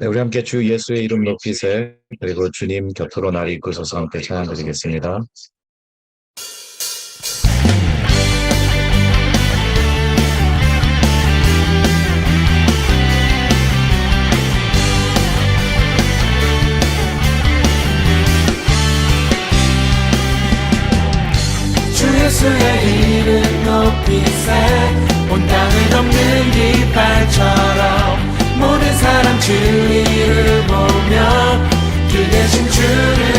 네, 우리 함께 주 예수의 이름 높이세, 그리고 주님 곁으로 나를 이끌소서 함께 찬양드리겠습니다. 주 예수의 이름 높이세, 온 땅을 덮는 깃발처럼 모든 사람 진리를 보며 주 대신 주를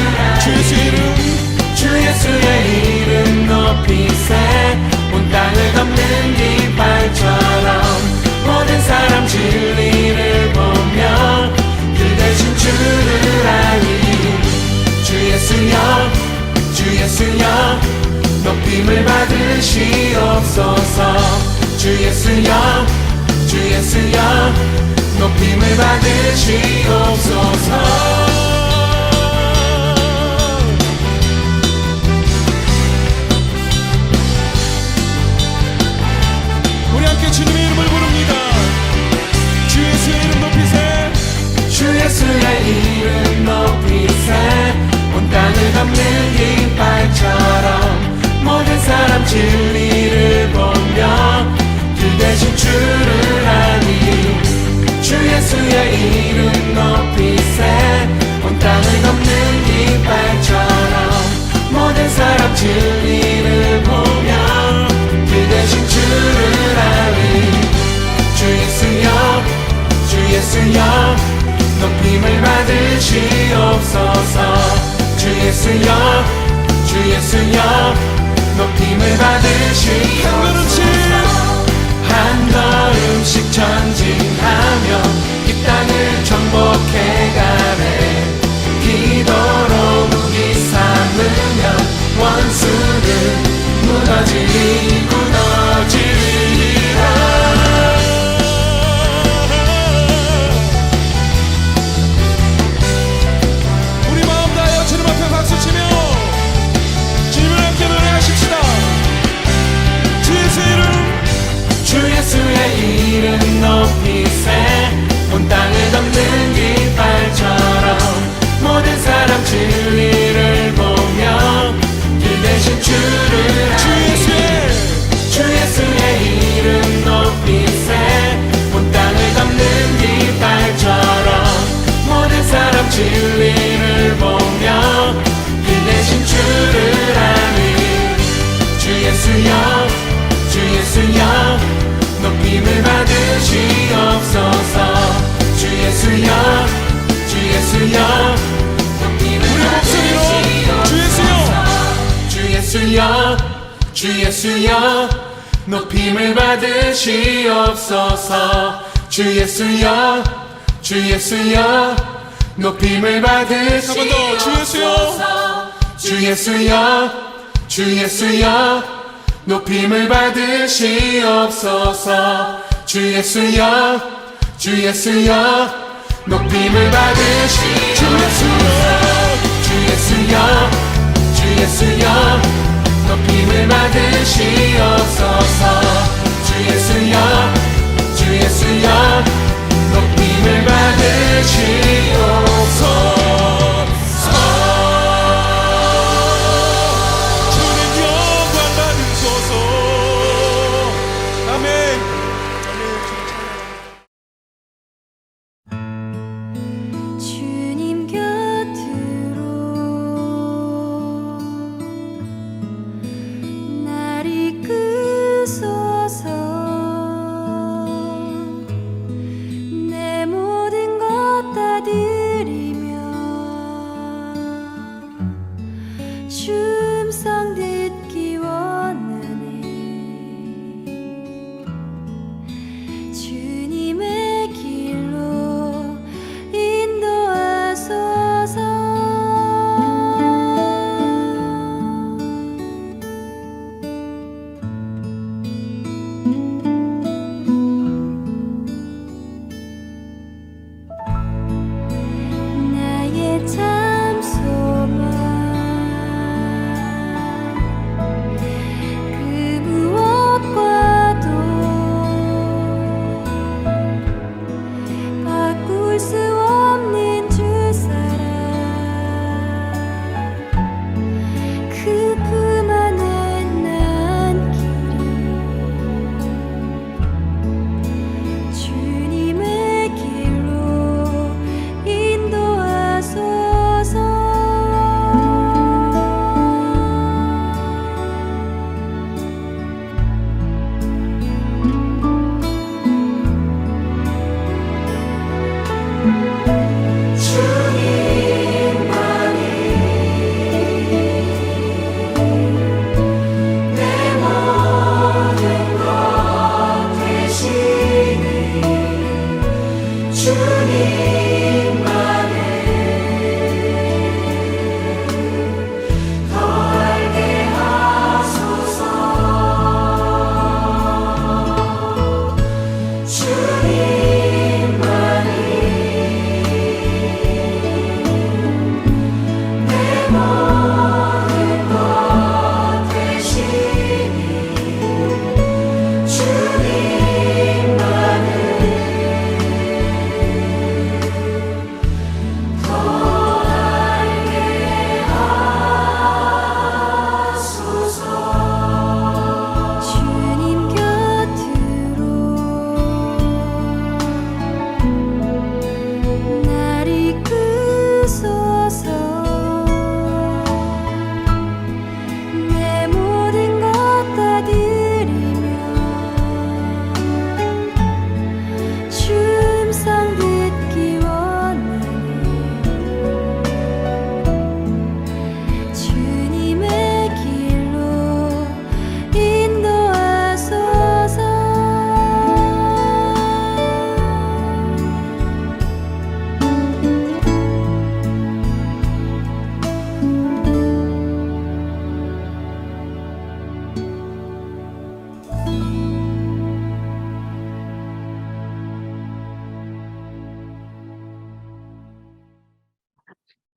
주 예수의 이름 높이세, 온 땅을 덮는 깃발처럼 모든 사람 진리를 보며 주 대신 주를 알리. 주 예수여, 주 예수여, 높임을 받으시옵소서. 주 예수여, 주 예수여, 높임을 받으시옵소서. 우리 함께 주님의 이름을 부릅니다. 주 예수의 이름 높이세. 주 예수의 이름 높이세, 온 땅을 덮는 깃발처럼 모든 사람 진리를 보며 주 대신 주를 알리. 주 예수의 이름 높이세, 온 땅을 덮는 깃발처럼 모든 사람 진리를 보며 주 대신 주를 알리. 주 예수여, 주 예수여, 높임을 받으시옵소서. 주 예수여, 주 예수여, 높임을 받으시옵소서. 한 걸음씩 전진하며 이 땅을 정복해가네. 기도로 무기 삼으면 원수는 무너지리라. 우리 마음 다하여 주님 앞에 박수치며 주님을 함께 노래하십시다. 주 예수의 이름, 주 예수의 이름 높이세, 온 땅을 덮는 깃발처럼 모든 사람 진리를 보며 주 대신 주를 알리. 주 예수의 이름 높이세, 온 땅을 덮는 깃발처럼 모든 사람 진리를 보며 주 대신 주를 알리. 주 예수여, 주 예수여, 높임을 받으시옵소서. 주 예수여, 주 예수여, 높임을 받으시옵소서. 주 예수여, 주 예수여, 높임을 받으시옵소서. 주 예수여, 주 예수여, 높임을 받으시옵소서. 주 예수여, 주 예수여, 높임을 받으시옵소서. 주 예수여, 주 예수여, 높임을 받으시옵소서. 주 예수여, 주 예수여, 높임을 받으시옵소서. 주 예수여, 주 예수여, 높임을 받으시옵소서. 주님 곁으로 날 이끄소서. 내 모든 것 다 드리며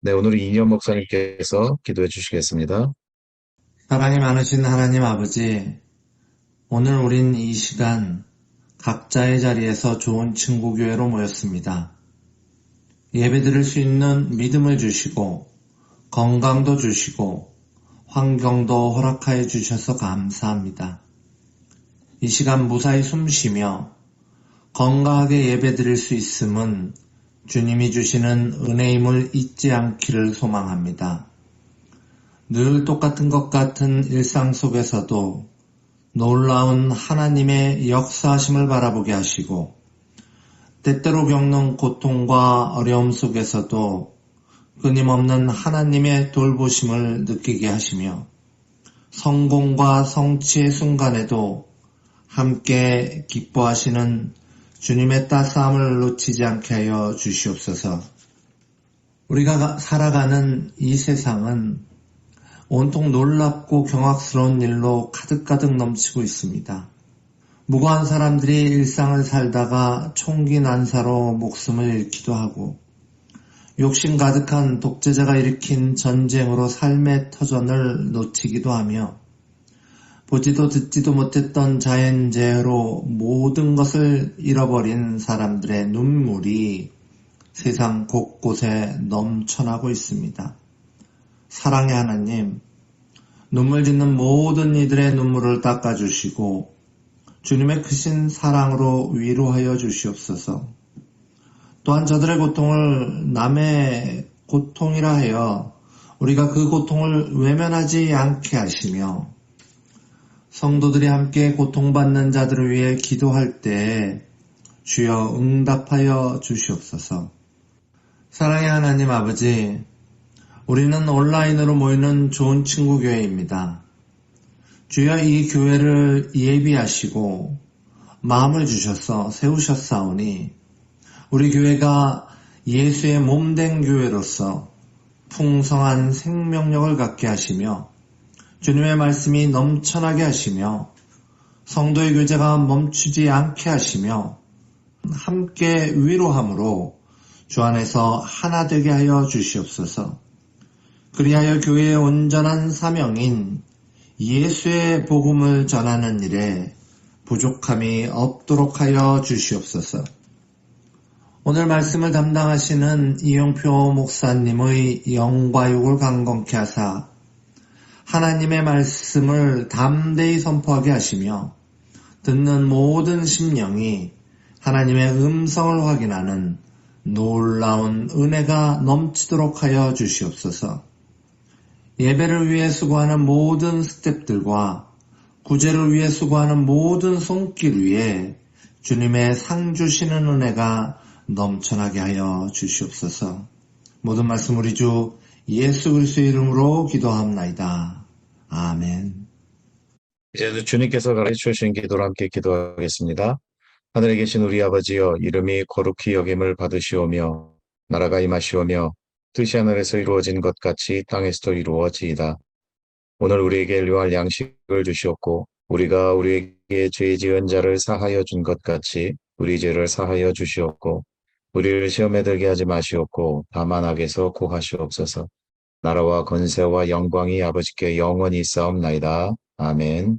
네, 오늘 이인영 목사님께서 기도해 주시겠습니다. 사랑이 많으신 하나님 아버지, 오늘 우린 이 시간 각자의 자리에서 좋은 친구 교회로 모였습니다. 예배드릴 수 있는 믿음을 주시고 건강도 주시고 환경도 허락하여 주셔서 감사합니다. 이 시간 무사히 숨쉬며 건강하게 예배드릴 수 있음은 주님이 주시는 은혜임을 잊지 않기를 소망합니다. 늘 똑같은 것 같은 일상 속에서도 놀라운 하나님의 역사하심을 바라보게 하시고 때때로 겪는 고통과 어려움 속에서도 끊임없는 하나님의 돌보심을 느끼게 하시며 성공과 성취의 순간에도 함께 기뻐하시는 주님의 따스함을 놓치지 않게 하여 주시옵소서. 우리가 살아가는 이 세상은 온통 놀랍고 경악스러운 일로 가득가득 넘치고 있습니다. 무고한 사람들이 일상을 살다가 총기 난사로 목숨을 잃기도 하고 욕심 가득한 독재자가 일으킨 전쟁으로 삶의 터전을 놓치기도 하며 보지도 듣지도 못했던 자연재해로 모든 것을 잃어버린 사람들의 눈물이 세상 곳곳에 넘쳐나고 있습니다. 사랑의 하나님, 눈물 짓는 모든 이들의 눈물을 닦아주시고 주님의 크신 사랑으로 위로하여 주시옵소서. 또한 저들의 고통을 남의 고통이라 하여 우리가 그 고통을 외면하지 않게 하시며 성도들이 함께 고통받는 자들을 위해 기도할 때 주여 응답하여 주시옵소서. 사랑의 하나님 아버지, 우리는 온라인으로 모이는 좋은 친구 교회입니다. 주여 이 교회를 예비하시고 마음을 주셔서 세우셨사오니 우리 교회가 예수의 몸된 교회로서 풍성한 생명력을 갖게 하시며 주님의 말씀이 넘쳐나게 하시며 성도의 교제가 멈추지 않게 하시며 함께 위로함으로 주 안에서 하나 되게 하여 주시옵소서. 그리하여 교회의 온전한 사명인 예수의 복음을 전하는 일에 부족함이 없도록 하여 주시옵소서. 오늘 말씀을 담당하시는 이용표 목사님의 영과 육을 강건케 하사 하나님의 말씀을 담대히 선포하게 하시며 듣는 모든 심령이 하나님의 음성을 확인하는 놀라운 은혜가 넘치도록 하여 주시옵소서. 예배를 위해 수고하는 모든 스태프들과 구제를 위해 수고하는 모든 손길 위에 주님의 상 주시는 은혜가 넘쳐나게 하여 주시옵소서. 모든 말씀 우리 주 예수 그리스도의 이름으로 기도합나이다. 아멘. 이제 주님께서 가르쳐 주신 기도로 함께 기도하겠습니다. 하늘에 계신 우리 아버지여, 이름이 거룩히 여김을 받으시오며 나라가 임하시오며 뜻이 하늘에서 이루어진 것 같이 땅에서도 이루어지이다. 오늘 우리에게 일용할 양식을 주시옵고 우리가 우리에게 죄 지은 자를 사하여 준 것 같이 우리 죄를 사하여 주시옵고 우리를 시험에 들게 하지 마시옵고 다만 악에서 구하시옵소서. 나라와 권세와 영광이 아버지께 영원히 있사옵나이다. 아멘.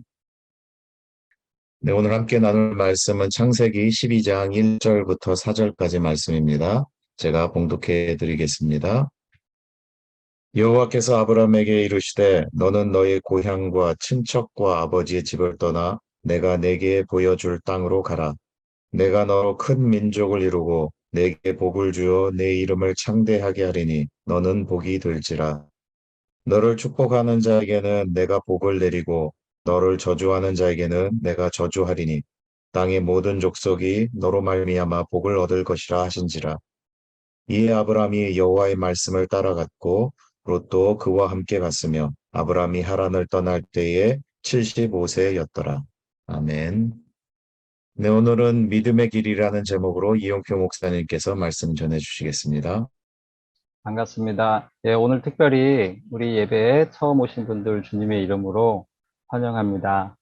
네, 오늘 함께 나눌 말씀은 창세기 12장 1절부터 4절까지 말씀입니다. 제가 봉독해 드리겠습니다. 여호와께서 아브라함에게 이르시되 너는 너의 고향과 친척과 아버지의 집을 떠나 내가 내게 보여줄 땅으로 가라. 내가 너로 큰 민족을 이루고 내게 복을 주어 내 이름을 창대하게 하리니 너는 복이 될지라. 너를 축복하는 자에게는 내가 복을 내리고 너를 저주하는 자에게는 내가 저주하리니 땅의 모든 족속이 너로 말미암아 복을 얻을 것이라 하신지라. 이에 아브라함이 여호와의 말씀을 따라갔고 롯도 그와 함께 갔으며 아브라함이 하란을 떠날 때에 75세였더라. 아멘. 네, 오늘은 믿음의 길이라는 제목으로 이용표 목사님께서 말씀 전해주시겠습니다. 반갑습니다. 예, 오늘 특별히 우리 예배에 처음 오신 분들 주님의 이름으로 환영합니다.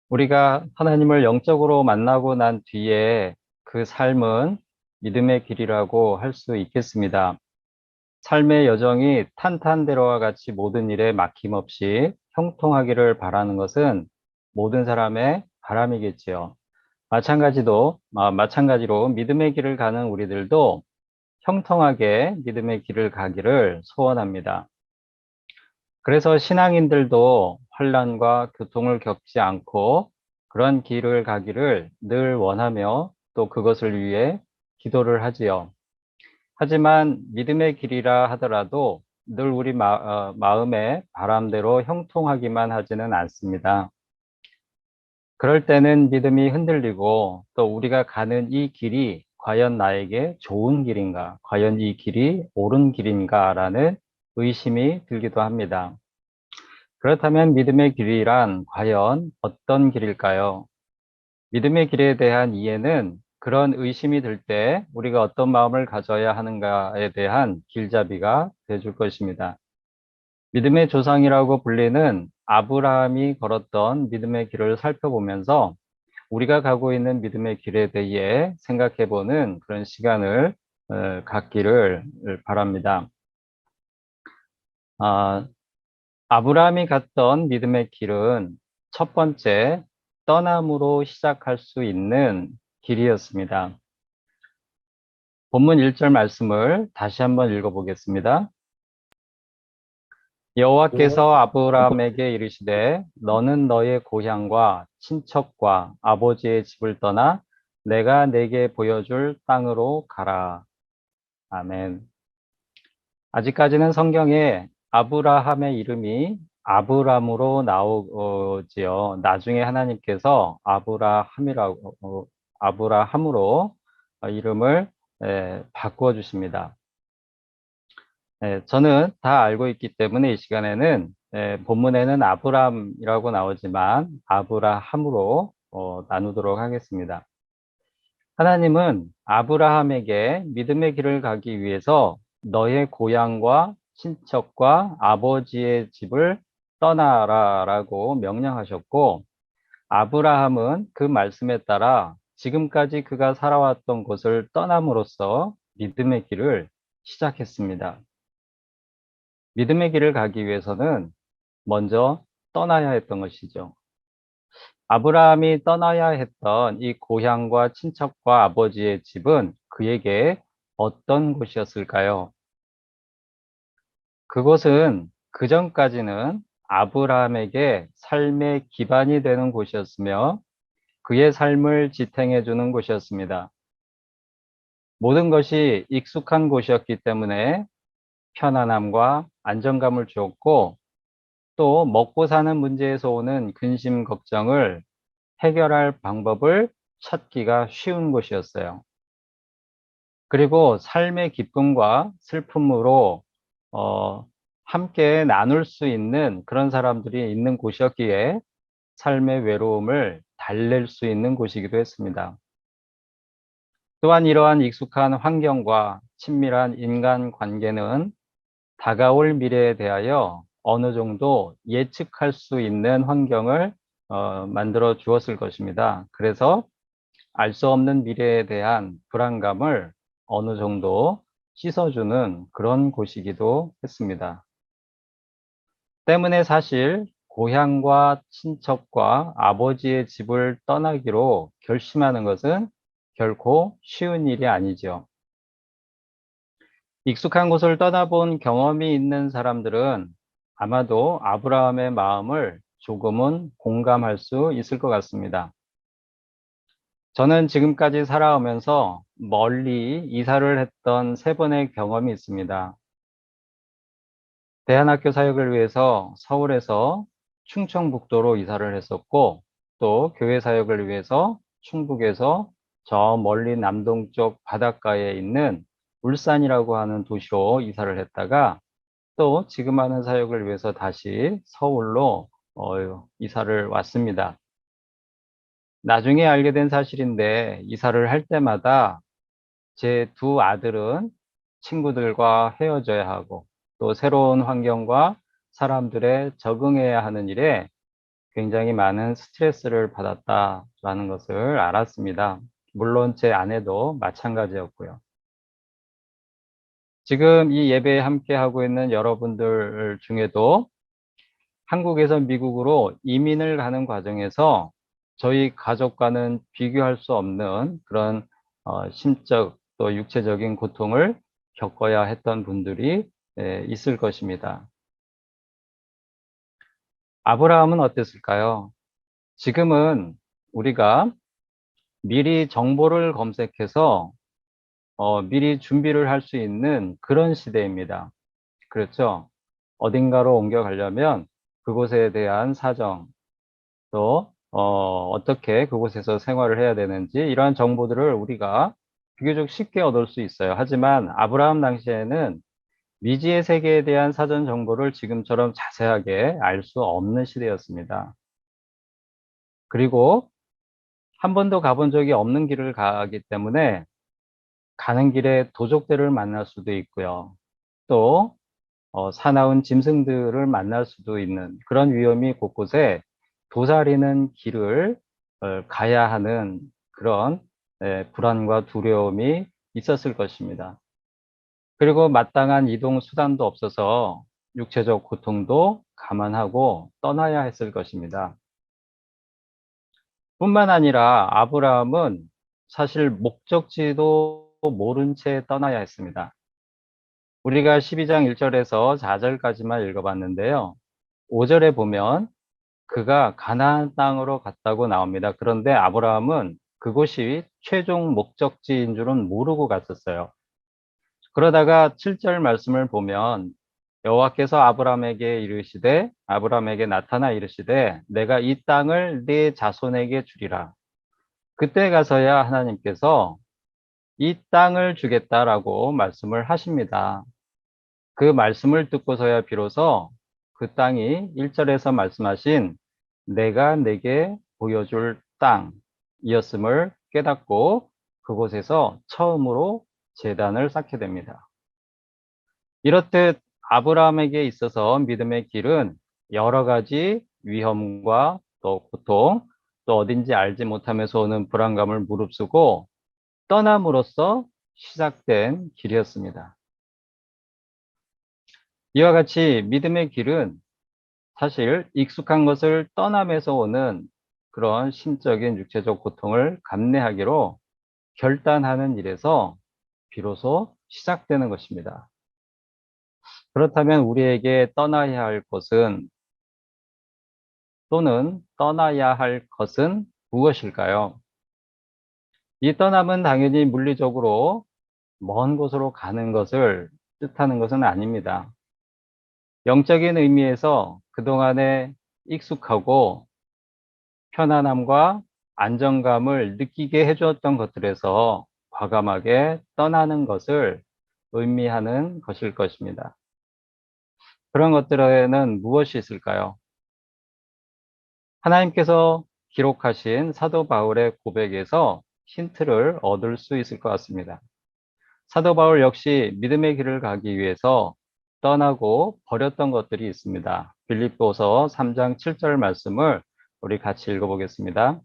우리가 하나님을 영적으로 만나고 난 뒤에 그 삶은 믿음의 길이라고 할 수 있겠습니다. 삶의 여정이 탄탄대로와 같이 모든 일에 막힘없이 형통하기를 바라는 것은 모든 사람의 바람이겠지요. 마찬가지로 믿음의 길을 가는 우리들도 형통하게 믿음의 길을 가기를 소원합니다. 그래서 신앙인들도 환난과 교통을 겪지 않고 그런 길을 가기를 늘 원하며 또 그것을 위해 기도를 하지요. 하지만 믿음의 길이라 하더라도 늘 우리 마음의 바람대로 형통하기만 하지는 않습니다. 그럴 때는 믿음이 흔들리고 또 우리가 가는 이 길이 과연 나에게 좋은 길인가, 과연 이 길이 옳은 길인가라는 의심이 들기도 합니다. 그렇다면 믿음의 길이란 과연 어떤 길일까요? 믿음의 길에 대한 이해는 그런 의심이 들 때 우리가 어떤 마음을 가져야 하는가에 대한 길잡이가 되줄 것입니다. 믿음의 조상이라고 불리는 아브라함이 걸었던 믿음의 길을 살펴보면서 우리가 가고 있는 믿음의 길에 대해 생각해 보는 그런 시간을 갖기를 바랍니다. 아브라함이 갔던 믿음의 길은 첫 번째, 떠남으로 시작할 수 있는 길이었습니다. 본문 1절 말씀을 다시 한번 읽어보겠습니다. 여호와께서 아브라함에게 이르시되 너는 너의 고향과 친척과 아버지의 집을 떠나 내가 내게 보여줄 땅으로 가라. 아멘. 아직까지는 성경에 아브라함의 이름이 아브람으로 나오지요. 나중에 하나님께서 아브라함으로 이름을 바꾸어 주십니다. 저는 다 알고 있기 때문에 이 시간에는 본문에는 아브람이라고 나오지만 아브라함으로 나누도록 하겠습니다. 하나님은 아브라함에게 믿음의 길을 가기 위해서 너의 고향과 친척과 아버지의 집을 떠나라라고 명령하셨고, 아브라함은 그 말씀에 따라 지금까지 그가 살아왔던 곳을 떠남으로써 믿음의 길을 시작했습니다. 믿음의 길을 가기 위해서는 먼저 떠나야 했던 것이죠. 아브라함이 떠나야 했던 이 고향과 친척과 아버지의 집은 그에게 어떤 곳이었을까요? 그곳은 그전까지는 아브라함에게 삶의 기반이 되는 곳이었으며 그의 삶을 지탱해 주는 곳이었습니다. 모든 것이 익숙한 곳이었기 때문에 편안함과 안정감을 주었고 또 먹고 사는 문제에서 오는 근심 걱정을 해결할 방법을 찾기가 쉬운 곳이었어요. 그리고 삶의 기쁨과 슬픔으로 함께 나눌 수 있는 그런 사람들이 있는 곳이었기에 삶의 외로움을 달랠 수 있는 곳이기도 했습니다. 또한 이러한 익숙한 환경과 친밀한 인간 관계는 다가올 미래에 대하여 어느 정도 예측할 수 있는 환경을 만들어 주었을 것입니다. 그래서 알 수 없는 미래에 대한 불안감을 어느 정도 씻어주는 그런 곳이기도 했습니다. 때문에 사실 고향과 친척과 아버지의 집을 떠나기로 결심하는 것은 결코 쉬운 일이 아니죠. 익숙한 곳을 떠나본 경험이 있는 사람들은 아마도 아브라함의 마음을 조금은 공감할 수 있을 것 같습니다. 저는 지금까지 살아오면서 멀리 이사를 했던 3번의 경험이 있습니다. 대안학교 사역을 위해서 서울에서 충청북도로 이사를 했었고, 또 교회 사역을 위해서 충북에서 저 멀리 남동쪽 바닷가에 있는 울산이라고 하는 도시로 이사를 했다가 또 지금 하는 사역을 위해서 다시 서울로 이사를 왔습니다. 나중에 알게 된 사실인데 이사를 할 때마다 제 2 아들은 친구들과 헤어져야 하고 또 새로운 환경과 사람들에 적응해야 하는 일에 굉장히 많은 스트레스를 받았다라는 것을 알았습니다. 물론 제 아내도 마찬가지였고요. 지금 이 예배에 함께 하고 있는 여러분들 중에도 한국에서 미국으로 이민을 가는 과정에서 저희 가족과는 비교할 수 없는 그런 심적 또 육체적인 고통을 겪어야 했던 분들이 있을 것입니다. 아브라함은 어땠을까요? 지금은 우리가 미리 정보를 검색해서 미리 준비를 할 수 있는 그런 시대입니다. 그렇죠? 어딘가로 옮겨가려면 그곳에 대한 사정, 또 어떻게 그곳에서 생활을 해야 되는지 이러한 정보들을 우리가 비교적 쉽게 얻을 수 있어요. 하지만 아브라함 당시에는 미지의 세계에 대한 사전 정보를 지금처럼 자세하게 알 수 없는 시대였습니다. 그리고 한 번도 가본 적이 없는 길을 가기 때문에 가는 길에 도적들을 만날 수도 있고요. 또 사나운 짐승들을 만날 수도 있는 그런 위험이 곳곳에 도사리는 길을 가야 하는 그런 불안과 두려움이 있었을 것입니다. 그리고 마땅한 이동 수단도 없어서 육체적 고통도 감안하고 떠나야 했을 것입니다. 뿐만 아니라 아브라함은 사실 목적지도 모른 채 떠나야 했습니다. 우리가 12장 1절에서 4절까지만 읽어봤는데요. 5절에 보면 그가 가나안 땅으로 갔다고 나옵니다. 그런데 아브라함은 그곳이 최종 목적지인 줄은 모르고 갔었어요. 그러다가 7절 말씀을 보면 여호와께서 아브라함에게 나타나 이르시되 내가 이 땅을 네 자손에게 주리라. 그때 가서야 하나님께서 이 땅을 주겠다라고 말씀을 하십니다. 그 말씀을 듣고서야 비로소 그 땅이 1절에서 말씀하신 내가 내게 보여줄 땅이었음을 깨닫고 그곳에서 처음으로 제단을 쌓게 됩니다. 이렇듯 아브라함에게 있어서 믿음의 길은 여러 가지 위험과 또 고통, 또 어딘지 알지 못하면서 오는 불안감을 무릅쓰고 떠남으로써 시작된 길이었습니다. 이와 같이 믿음의 길은 사실 익숙한 것을 떠나면서 오는 그런 심적인 육체적 고통을 감내하기로 결단하는 일에서 비로소 시작되는 것입니다. 그렇다면 우리에게 떠나야 할 곳은 또는 떠나야 할 것은 무엇일까요? 이 떠남은 당연히 물리적으로 먼 곳으로 가는 것을 뜻하는 것은 아닙니다. 영적인 의미에서 그동안에 익숙하고 편안함과 안정감을 느끼게 해주었던 것들에서 과감하게 떠나는 것을 의미하는 것일 것입니다. 그런 것들에는 무엇이 있을까요? 하나님께서 기록하신 사도 바울의 고백에서 힌트를 얻을 수 있을 것 같습니다. 사도 바울 역시 믿음의 길을 가기 위해서 떠나고 버렸던 것들이 있습니다. 빌립보서 3장 7절 말씀을 우리 같이 읽어보겠습니다.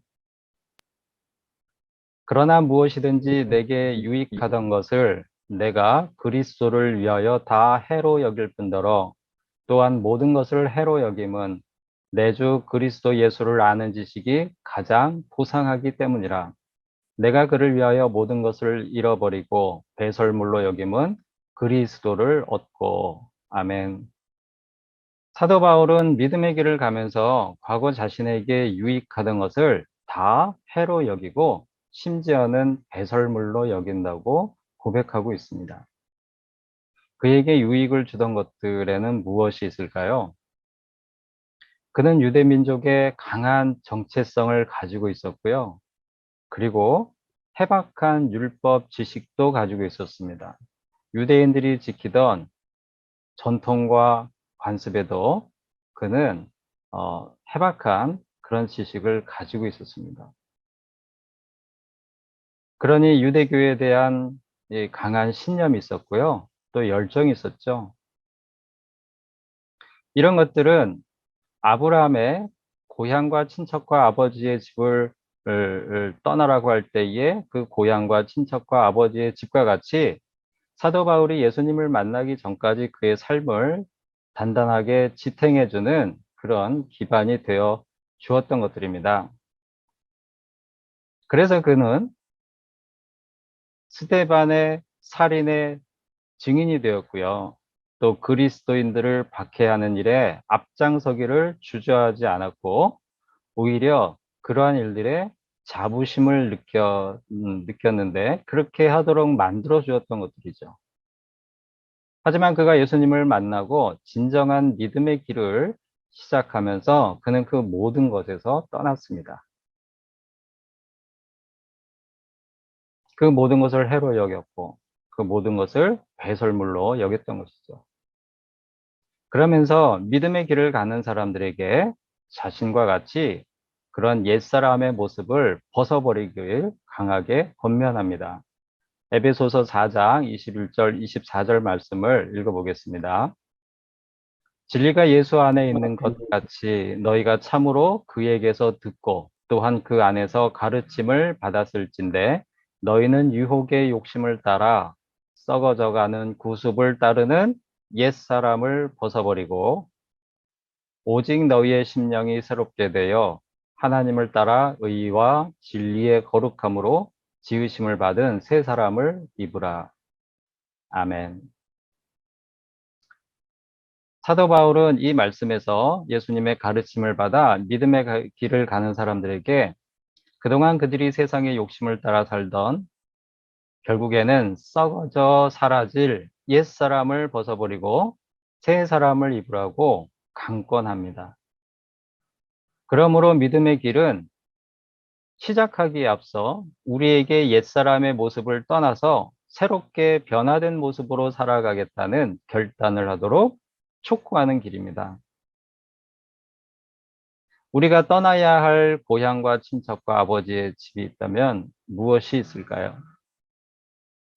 그러나 무엇이든지 내게 유익하던 것을 내가 그리스도를 위하여 다 해로 여길 뿐더러 또한 모든 것을 해로 여김은 내 주 그리스도 예수를 아는 지식이 가장 보상하기 때문이라. 내가 그를 위하여 모든 것을 잃어버리고 배설물로 여김은 그리스도를 얻고. 아멘. 사도 바울은 믿음의 길을 가면서 과거 자신에게 유익하던 것을 다 해로 여기고 심지어는 배설물로 여긴다고 고백하고 있습니다. 그에게 유익을 주던 것들에는 무엇이 있을까요? 그는 유대 민족의 강한 정체성을 가지고 있었고요. 그리고 해박한 율법 지식도 가지고 있었습니다. 유대인들이 지키던 전통과 관습에도 그는 해박한 그런 지식을 가지고 있었습니다. 그러니 유대교에 대한 강한 신념이 있었고요. 또 열정이 있었죠. 이런 것들은 아브라함의 고향과 친척과 아버지의 집을 떠나라고 할 때에 그 고향과 친척과 아버지의 집과 같이 사도 바울이 예수님을 만나기 전까지 그의 삶을 단단하게 지탱해주는 그런 기반이 되어 주었던 것들입니다. 그래서 그는 스데반의 살인의 증인이 되었고요. 또 그리스도인들을 박해하는 일에 앞장서기를 주저하지 않았고, 오히려 그러한 일들에 자부심을 느꼈는데 그렇게 하도록 만들어 주었던 것들이죠. 하지만 그가 예수님을 만나고 진정한 믿음의 길을 시작하면서 그는 그 모든 것에서 떠났습니다. 그 모든 것을 해로 여겼고 그 모든 것을 배설물로 여겼던 것이죠. 그러면서 믿음의 길을 가는 사람들에게 자신과 같이 그런 옛사람의 모습을 벗어버리길 강하게 권면합니다. 에베소서 4장 21절 24절 말씀을 읽어보겠습니다. 진리가 예수 안에 있는 것 같이 너희가 참으로 그에게서 듣고 또한 그 안에서 가르침을 받았을진데 너희는 유혹의 욕심을 따라 썩어져가는 구습을 따르는 옛사람을 벗어버리고 오직 너희의 심령이 새롭게 되어 하나님을 따라 의와 진리의 거룩함으로 지으심을 받은 새 사람을 입으라. 아멘. 사도 바울은 이 말씀에서 예수님의 가르침을 받아 믿음의 길을 가는 사람들에게 그동안 그들이 세상의 욕심을 따라 살던 결국에는 썩어져 사라질 옛사람을 벗어버리고 새 사람을 입으라고 강권합니다. 그러므로 믿음의 길은 시작하기에 앞서 우리에게 옛사람의 모습을 떠나서 새롭게 변화된 모습으로 살아가겠다는 결단을 하도록 촉구하는 길입니다. 우리가 떠나야 할 고향과 친척과 아버지의 집이 있다면 무엇이 있을까요?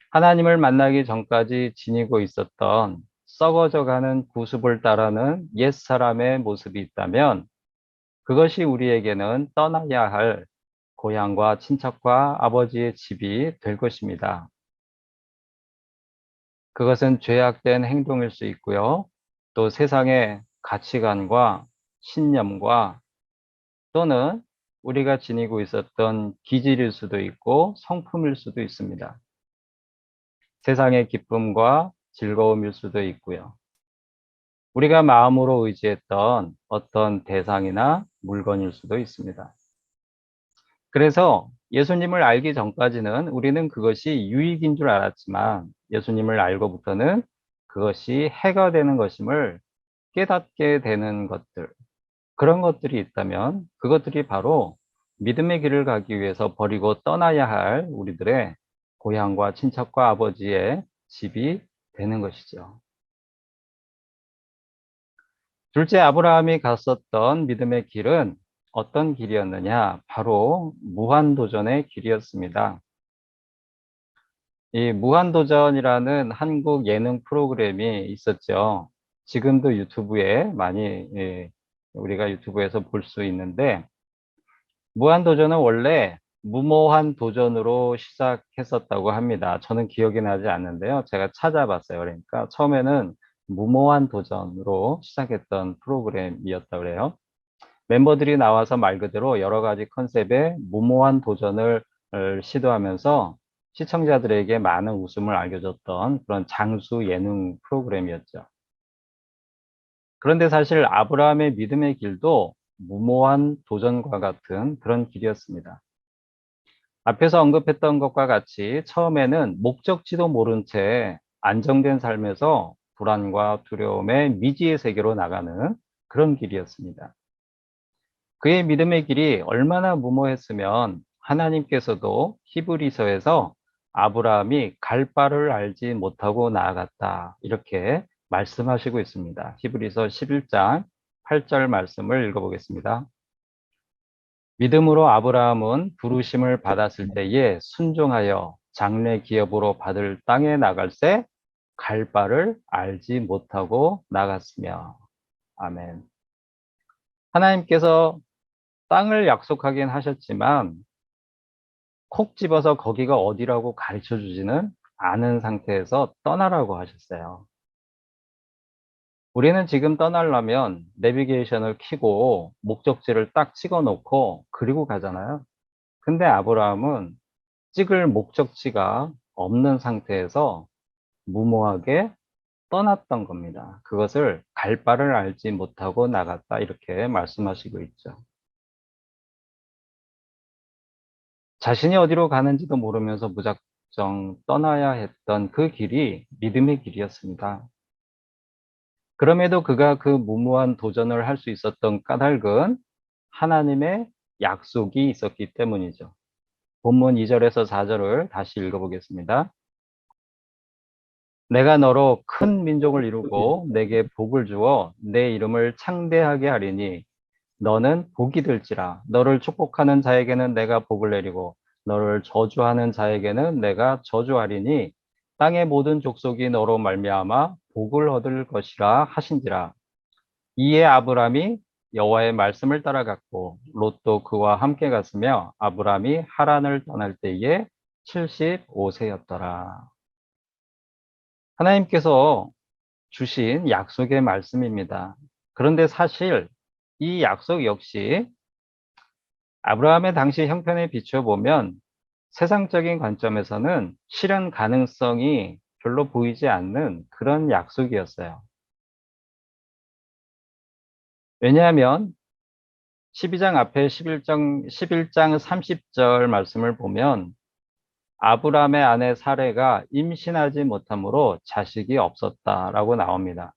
하나님을 만나기 전까지 지니고 있었던 썩어져가는 구습을 따르는 옛사람의 모습이 있다면 그것이 우리에게는 떠나야 할 고향과 친척과 아버지의 집이 될 것입니다. 그것은 죄악된 행동일 수 있고요. 또 세상의 가치관과 신념과 또는 우리가 지니고 있었던 기질일 수도 있고 성품일 수도 있습니다. 세상의 기쁨과 즐거움일 수도 있고요. 우리가 마음으로 의지했던 어떤 대상이나 물건일 수도 있습니다. 그래서 예수님을 알기 전까지는 우리는 그것이 유익인 줄 알았지만 예수님을 알고부터는 그것이 해가 되는 것임을 깨닫게 되는 것들, 그런 것들이 있다면 그것들이 바로 믿음의 길을 가기 위해서 버리고 떠나야 할 우리들의 고향과 친척과 아버지의 집이 되는 것이죠. 둘째, 아브라함이 갔었던 믿음의 길은 어떤 길이었느냐? 바로 무한도전의 길이었습니다. 이 무한도전이라는 한국 예능 프로그램이 있었죠. 지금도 유튜브에 많이 우리가 유튜브에서 볼 수 있는데 무한도전은 원래 무모한 도전으로 시작했었다고 합니다. 저는 기억이 나지 않는데요. 제가 찾아봤어요. 그러니까 처음에는 무모한 도전으로 시작했던 프로그램이었다고 그래요. 멤버들이 나와서 말 그대로 여러 가지 컨셉의 무모한 도전을 시도하면서 시청자들에게 많은 웃음을 안겨줬던 그런 장수 예능 프로그램이었죠. 그런데 사실 아브라함의 믿음의 길도 무모한 도전과 같은 그런 길이었습니다. 앞에서 언급했던 것과 같이 처음에는 목적지도 모른 채 안정된 삶에서 불안과 두려움의 미지의 세계로 나가는 그런 길이었습니다. 그의 믿음의 길이 얼마나 무모했으면 하나님께서도 히브리서에서 아브라함이 갈 바를 알지 못하고 나아갔다 이렇게 말씀하시고 있습니다. 히브리서 11장 8절 말씀을 읽어보겠습니다. 믿음으로 아브라함은 부르심을 받았을 때에 순종하여 장래 기업으로 받을 땅에 나갈새 갈 바를 알지 못하고 나갔으며. 아멘. 하나님께서 땅을 약속하긴 하셨지만 콕 집어서 거기가 어디라고 가르쳐 주지는 아는 상태에서 떠나라고 하셨어요. 우리는 지금 떠나려면 내비게이션을 켜고 목적지를 딱 찍어 놓고 그리고 가잖아요. 근데 아브라함은 찍을 목적지가 없는 상태에서 무모하게 떠났던 겁니다. 그것을 갈 바를 알지 못하고 나갔다 이렇게 말씀하시고 있죠. 자신이 어디로 가는지도 모르면서 무작정 떠나야 했던 그 길이 믿음의 길이었습니다. 그럼에도 그가 그 무모한 도전을 할 수 있었던 까닭은 하나님의 약속이 있었기 때문이죠. 본문 2절에서 4절을 다시 읽어보겠습니다. 내가 너로 큰 민족을 이루고 내게 복을 주어 내 이름을 창대하게 하리니 너는 복이 될지라. 너를 축복하는 자에게는 내가 복을 내리고 너를 저주하는 자에게는 내가 저주하리니 땅의 모든 족속이 너로 말미암아 복을 얻을 것이라 하신지라. 이에 아브람이 여호와의 말씀을 따라갔고 롯도 그와 함께 갔으며 아브람이 하란을 떠날 때에 75세였더라. 하나님께서 주신 약속의 말씀입니다. 그런데 사실 이 약속 역시 아브라함의 당시 형편에 비춰보면 세상적인 관점에서는 실현 가능성이 별로 보이지 않는 그런 약속이었어요. 왜냐하면 12장 앞에 11장 30절 말씀을 보면 아브라함의 아내 사레가 임신하지 못함으로 자식이 없었다라고 나옵니다.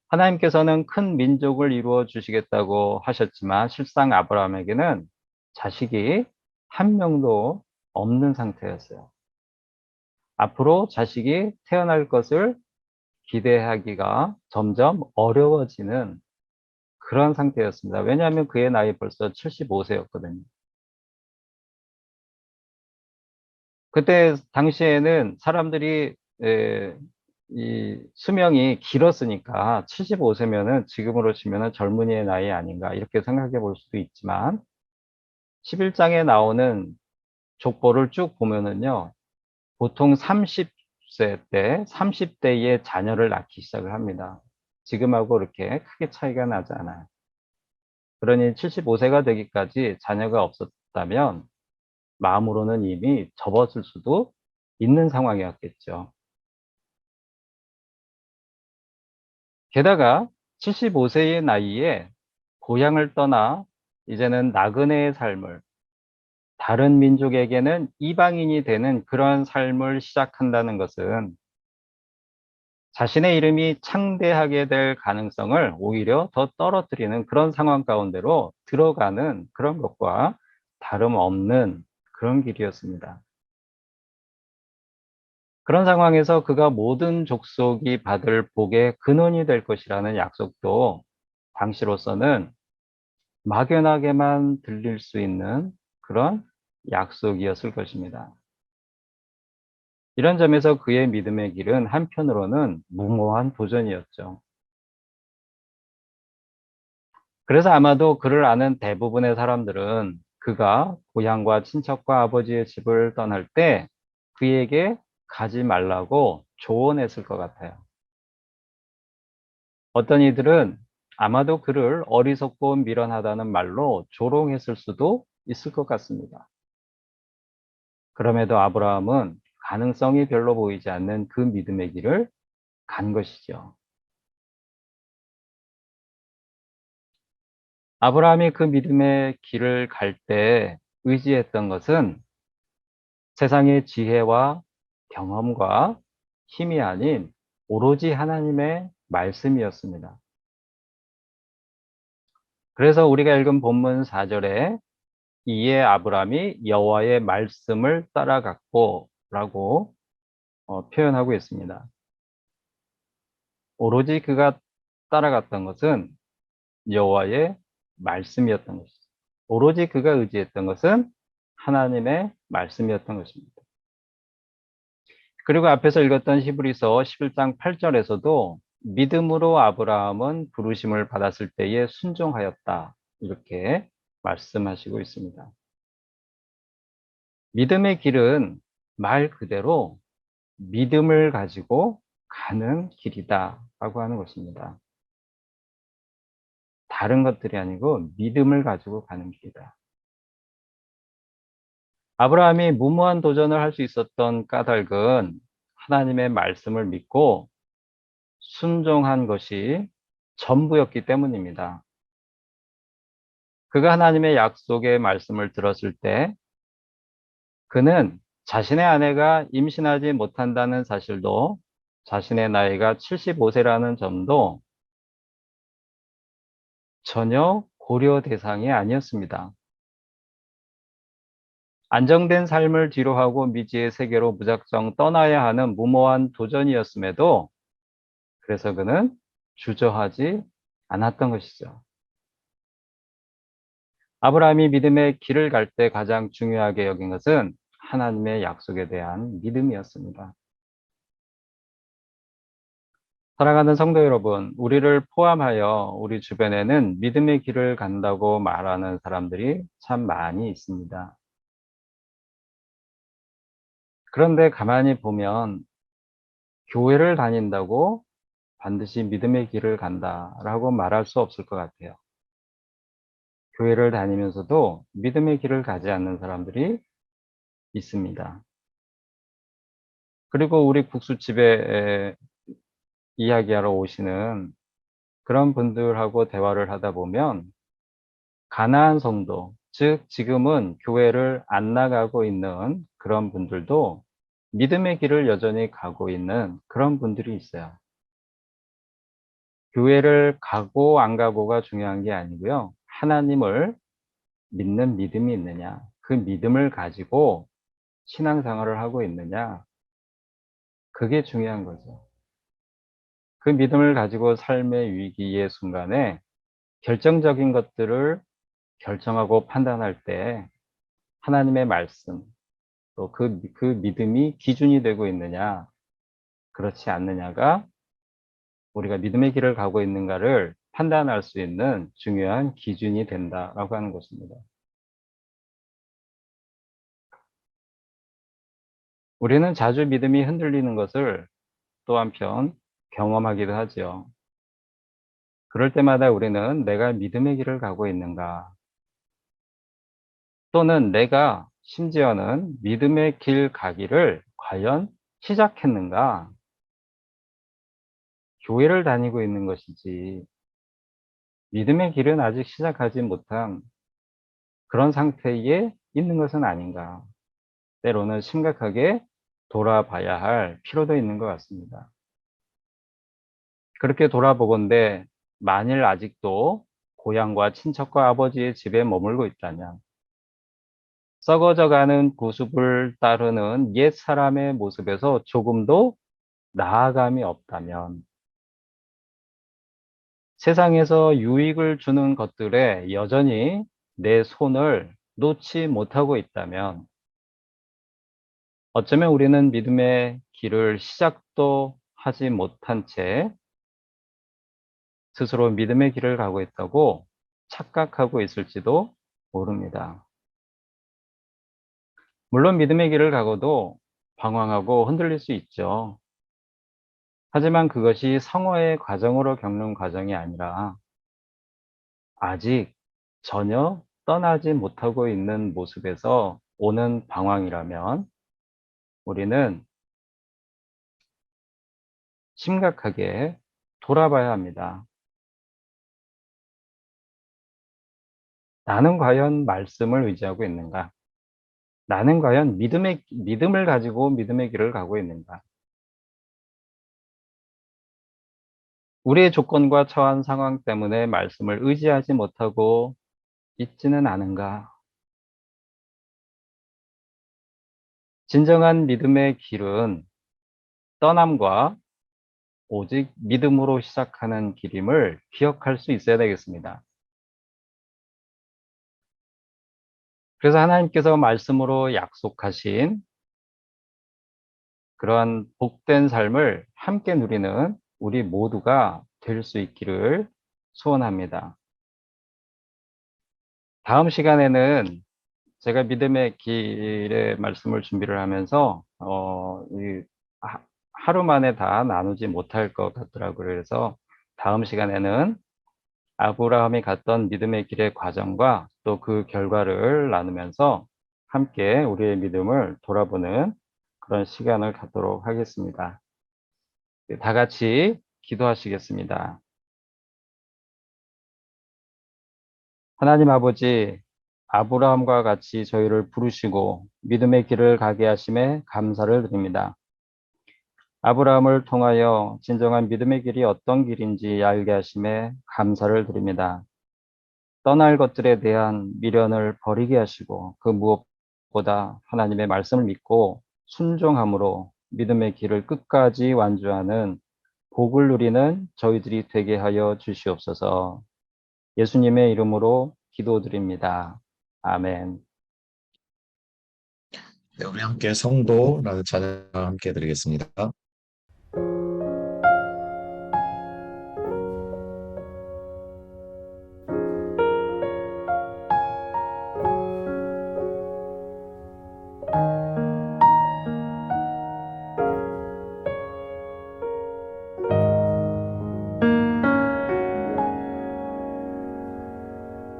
하나님께서는 큰 민족을 이루어 주시겠다고 하셨지만 실상 아브라함에게는 자식이 한 명도 없는 상태였어요. 앞으로 자식이 태어날 것을 기대하기가 점점 어려워지는 그런 상태였습니다. 왜냐하면 그의 나이 벌써 75세였거든요. 그때 당시에는 사람들이 이 수명이 길었으니까 75세면은 지금으로 치면은 젊은이의 나이 아닌가 이렇게 생각해 볼 수도 있지만 11장에 나오는 족보를 쭉 보면은요. 보통 30세 때 30대에 자녀를 낳기 시작을 합니다. 지금하고 그렇게 크게 차이가 나지 않아요. 그러니 75세가 되기까지 자녀가 없었다면 마음으로는 이미 접었을 수도 있는 상황이었겠죠. 게다가 75세의 나이에 고향을 떠나 이제는 나그네의 삶을 다른 민족에게는 이방인이 되는 그런 삶을 시작한다는 것은 자신의 이름이 창대하게 될 가능성을 오히려 더 떨어뜨리는 그런 상황 가운데로 들어가는 그런 것과 다름없는 그런 길이었습니다. 그런 상황에서 그가 모든 족속이 받을 복의 근원이 될 것이라는 약속도 당시로서는 막연하게만 들릴 수 있는 그런 약속이었을 것입니다. 이런 점에서 그의 믿음의 길은 한편으로는 무모한 도전이었죠. 그래서 아마도 그를 아는 대부분의 사람들은 그가 고향과 친척과 아버지의 집을 떠날 때 그에게 가지 말라고 조언했을 것 같아요. 어떤 이들은 아마도 그를 어리석고 미련하다는 말로 조롱했을 수도 있을 것 같습니다. 그럼에도 아브라함은 가능성이 별로 보이지 않는 그 믿음의 길을 간 것이죠. 아브라함이 그 믿음의 길을 갈 때 의지했던 것은 세상의 지혜와 경험과 힘이 아닌 오로지 하나님의 말씀이었습니다. 그래서 우리가 읽은 본문 4절에 이에 아브라함이 여호와의 말씀을 따라갔고 라고 표현하고 있습니다. 오로지 그가 따라갔던 것은 여호와의 말씀이었던 것이죠. 오로지 그가 의지했던 것은 하나님의 말씀이었던 것입니다. 그리고 앞에서 읽었던 히브리서 11장 8절에서도 믿음으로 아브라함은 부르심을 받았을 때에 순종하였다. 이렇게 말씀하시고 있습니다. 믿음의 길은 말 그대로 믿음을 가지고 가는 길이다라고 하는 것입니다. 다른 것들이 아니고 믿음을 가지고 가는 길이다. 아브라함이 무모한 도전을 할 수 있었던 까닭은 하나님의 말씀을 믿고 순종한 것이 전부였기 때문입니다. 그가 하나님의 약속의 말씀을 들었을 때 그는 자신의 아내가 임신하지 못한다는 사실도, 자신의 나이가 75세라는 점도 전혀 고려 대상이 아니었습니다. 안정된 삶을 뒤로하고 미지의 세계로 무작정 떠나야 하는 무모한 도전이었음에도 그래서 그는 주저하지 않았던 것이죠. 아브라함이 믿음의 길을 갈 때 가장 중요하게 여긴 것은 하나님의 약속에 대한 믿음이었습니다. 사랑하는 성도 여러분, 우리를 포함하여 우리 주변에는 믿음의 길을 간다고 말하는 사람들이 참 많이 있습니다. 그런데 가만히 보면 교회를 다닌다고 반드시 믿음의 길을 간다라고 말할 수 없을 것 같아요. 교회를 다니면서도 믿음의 길을 가지 않는 사람들이 있습니다. 그리고 우리 국수집에 이야기하러 오시는 그런 분들하고 대화를 하다 보면 가나안 성도, 즉 지금은 교회를 안 나가고 있는 그런 분들도 믿음의 길을 여전히 가고 있는 그런 분들이 있어요. 교회를 가고 안 가고가 중요한 게 아니고요. 하나님을 믿는 믿음이 있느냐, 그 믿음을 가지고 신앙생활을 하고 있느냐, 그게 중요한 거죠. 그 믿음을 가지고 삶의 위기의 순간에 결정적인 것들을 결정하고 판단할 때 하나님의 말씀, 또 그 믿음이 기준이 되고 있느냐, 그렇지 않느냐가 우리가 믿음의 길을 가고 있는가를 판단할 수 있는 중요한 기준이 된다라고 하는 것입니다. 우리는 자주 믿음이 흔들리는 것을 또 한편 경험하기도 하죠. 그럴 때마다 우리는 내가 믿음의 길을 가고 있는가, 또는 내가 심지어는 믿음의 길 가기를 과연 시작했는가, 교회를 다니고 있는 것이지 믿음의 길은 아직 시작하지 못한 그런 상태에 있는 것은 아닌가. 때로는 심각하게 돌아봐야 할 필요도 있는 것 같습니다. 그렇게 돌아보건대 만일 아직도 고향과 친척과 아버지의 집에 머물고 있다면, 썩어져가는 구습을 따르는 옛 사람의 모습에서 조금도 나아감이 없다면, 세상에서 유익을 주는 것들에 여전히 내 손을 놓지 못하고 있다면, 어쩌면 우리는 믿음의 길을 시작도 하지 못한 채 스스로 믿음의 길을 가고 있다고 착각하고 있을지도 모릅니다. 물론 믿음의 길을 가고도 방황하고 흔들릴 수 있죠. 하지만 그것이 성화의 과정으로 겪는 과정이 아니라 아직 전혀 떠나지 못하고 있는 모습에서 오는 방황이라면 우리는 심각하게 돌아봐야 합니다. 나는 과연 말씀을 의지하고 있는가? 나는 과연 믿음을 가지고 믿음의 길을 가고 있는가? 우리의 조건과 처한 상황 때문에 말씀을 의지하지 못하고 있지는 않은가? 진정한 믿음의 길은 떠남과 오직 믿음으로 시작하는 길임을 기억할 수 있어야 되겠습니다. 그래서 하나님께서 말씀으로 약속하신 그러한 복된 삶을 함께 누리는 우리 모두가 될 수 있기를 소원합니다. 다음 시간에는 제가 믿음의 길의 말씀을 준비를 하면서 이 하루 만에 다 나누지 못할 것 같더라고요. 그래서 다음 시간에는 아브라함이 갔던 믿음의 길의 과정과 또 그 결과를 나누면서 함께 우리의 믿음을 돌아보는 그런 시간을 갖도록 하겠습니다. 다 같이 기도하시겠습니다. 하나님 아버지, 아브라함과 같이 저희를 부르시고 믿음의 길을 가게 하심에 감사를 드립니다. 아브라함을 통하여 진정한 믿음의 길이 어떤 길인지 알게 하심에 감사를 드립니다. 떠날 것들에 대한 미련을 버리게 하시고 그 무엇보다 하나님의 말씀을 믿고 순종함으로 믿음의 길을 끝까지 완주하는 복을 누리는 저희들이 되게 하여 주시옵소서. 예수님의 이름으로 기도드립니다. 아멘. 네, 우리 함께 성도라는 찬양 함께 드리겠습니다.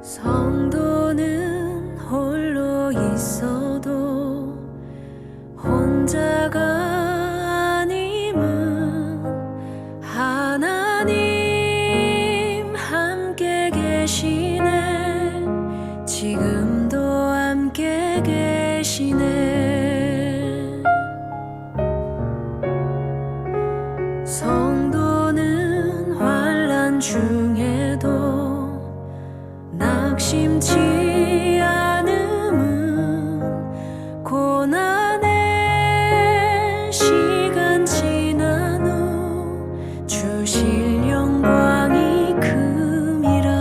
성도는 홀로 있어도 혼자가 아님은 하나님 함께 계시네. 지금도 함께 계시네. 성도는 환난 중에도 낙심치 않음은 고난의 시간 지난 후 주실 영광이 큼이라.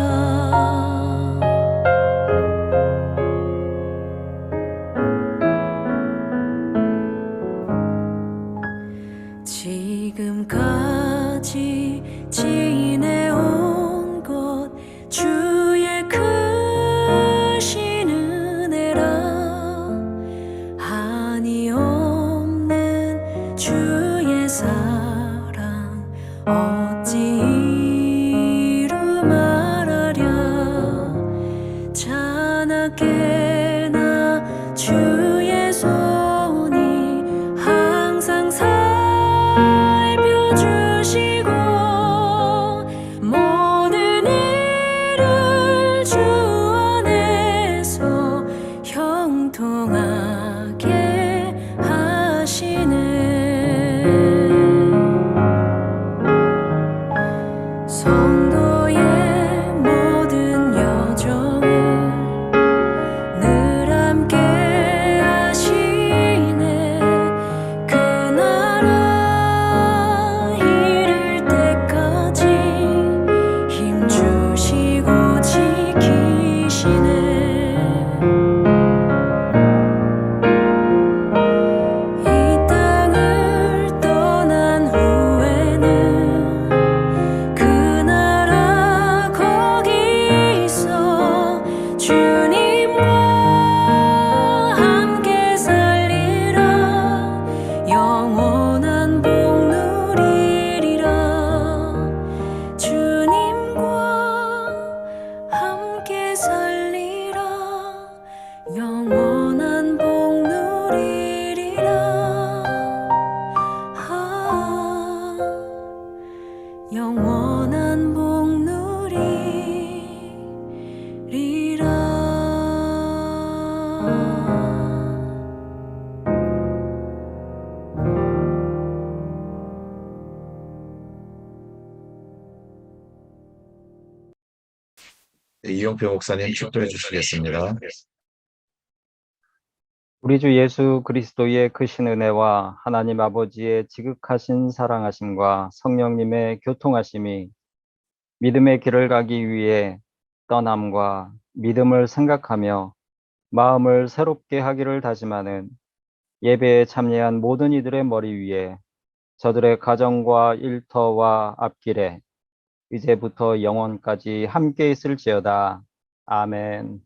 지금까지 지내온 것 주의 크신 은혜라. 한이 없는 주의 사랑 어찌 이루 말하랴. 자나깨나 주의 손이 항상 살펴주시고 모든 일을 주 안에서 형통하게 하시네. 성도의 모든 여정을 늘 함께 하시네. 그 나라 이를 때까지 힘 주시고 지키시네. 이 땅을 떠난 후에는 그 나라 거기서 주님과 함께 살리라. 영원한 복 누리리라. 주님과 함께 살리라. 영원한 복 누리리라. 영원한 복 누리리라. 네, 이용표 목사님 축도해 주시겠습니다. 우리 주 예수 그리스도의 크신 은혜와 하나님 아버지의 지극하신 사랑하심과 성령님의 교통하심이 믿음의 길을 가기 위해 떠남과 믿음을 생각하며 마음을 새롭게 하기를 다짐하는 예배에 참여한 모든 이들의 머리 위에 저들의 가정과 일터와 앞길에 이제부터 영원까지 함께 있을지어다. 아멘.